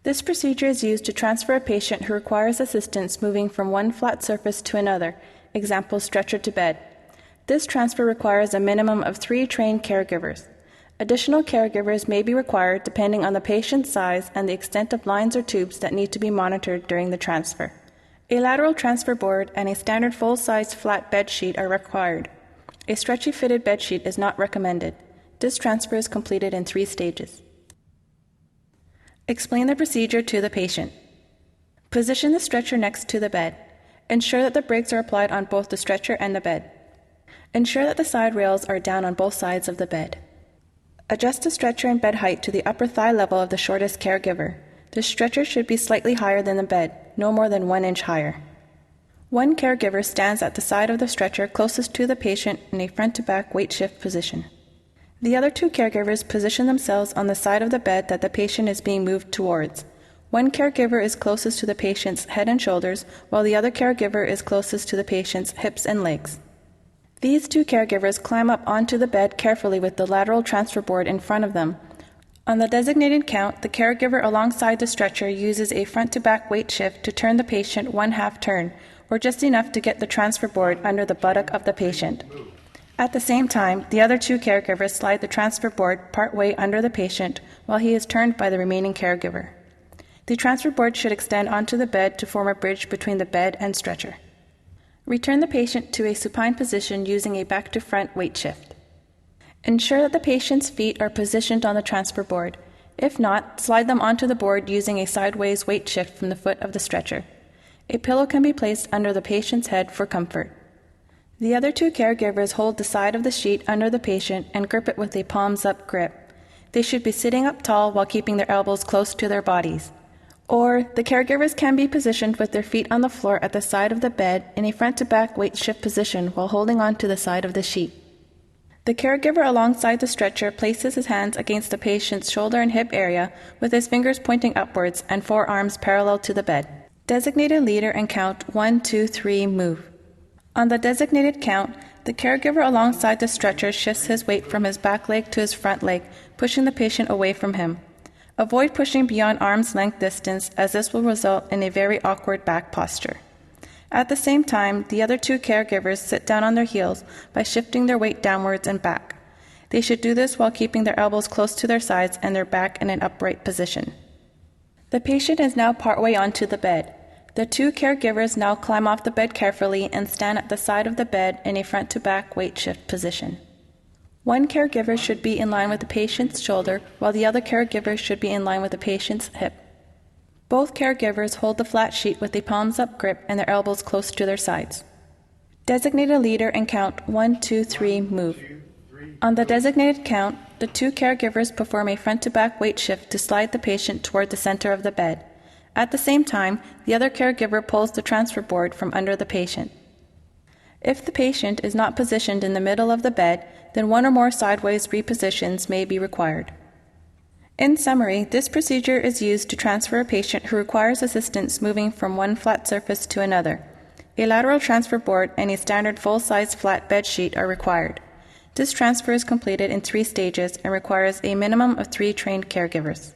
This procedure is used to transfer a patient who requires assistance moving from one flat surface to another, example stretcher to bed. This transfer requires a minimum of 3 trained caregivers. Additional caregivers may be required depending on the patient's size and the extent of lines or tubes that need to be monitored during the transfer. A lateral transfer board and a standard full-size flat bed sheet are required. A stretchy-fitted bed sheet is not recommended. This transfer is completed in 3 stages. Explain the procedure to the patient. Position the stretcher next to the bed. Ensure that the brakes are applied on both the stretcher and the bed. Ensure that the side rails are down on both sides of the bed. Adjust the stretcher and bed height to the upper thigh level of the shortest caregiver. The stretcher should be slightly higher than the bed, no more than 1 inch higher. One caregiver stands at the side of the stretcher closest to the patient in a front-to-back weight shift position. The other 2 caregivers position themselves on the side of the bed that the patient is being moved towards. One caregiver is closest to the patient's head and shoulders, while the other caregiver is closest to the patient's hips and legs. These 2 caregivers climb up onto the bed carefully with the lateral transfer board in front of them. On the designated count, the caregiver alongside the stretcher uses a front-to-back weight shift to turn the patient 1/2 turn, or just enough to get the transfer board under the buttock of the patient. At the same time, the other 2 caregivers slide the transfer board partway under the patient while he is turned by the remaining caregiver. The transfer board should extend onto the bed to form a bridge between the bed and stretcher. Return the patient to a supine position using a back-to-front weight shift. Ensure that the patient's feet are positioned on the transfer board. If not, slide them onto the board using a sideways weight shift from the foot of the stretcher. A pillow can be placed under the patient's head for comfort. The other 2 caregivers hold the side of the sheet under the patient and grip it with a palms-up grip. They should be sitting up tall while keeping their elbows close to their bodies. Or, the caregivers can be positioned with their feet on the floor at the side of the bed in a front-to-back weight shift position while holding on to the side of the sheet. The caregiver alongside the stretcher places his hands against the patient's shoulder and hip area with his fingers pointing upwards and forearms parallel to the bed. Designated leader and count 1, 2, 3, move. On the designated count, the caregiver alongside the stretcher shifts his weight from his back leg to his front leg, pushing the patient away from him. Avoid pushing beyond arm's length distance, as this will result in a very awkward back posture. At the same time, the other 2 caregivers sit down on their heels by shifting their weight downwards and back. They should do this while keeping their elbows close to their sides and their back in an upright position. The patient is now partway onto the bed. The 2 caregivers now climb off the bed carefully and stand at the side of the bed in a front-to-back weight shift position. One caregiver should be in line with the patient's shoulder, while the other caregiver should be in line with the patient's hip. Both caregivers hold the flat sheet with a palms-up grip and their elbows close to their sides. Designate a leader and count 1, 2, 3, move. On the designated count, the 2 caregivers perform a front-to-back weight shift to slide the patient toward the center of the bed. At the same time, the other caregiver pulls the transfer board from under the patient. If the patient is not positioned in the middle of the bed, then 1 or more sideways repositions may be required. In summary, this procedure is used to transfer a patient who requires assistance moving from one flat surface to another. A lateral transfer board and a standard full-size flat bed sheet are required. This transfer is completed in 3 stages and requires a minimum of 3 trained caregivers.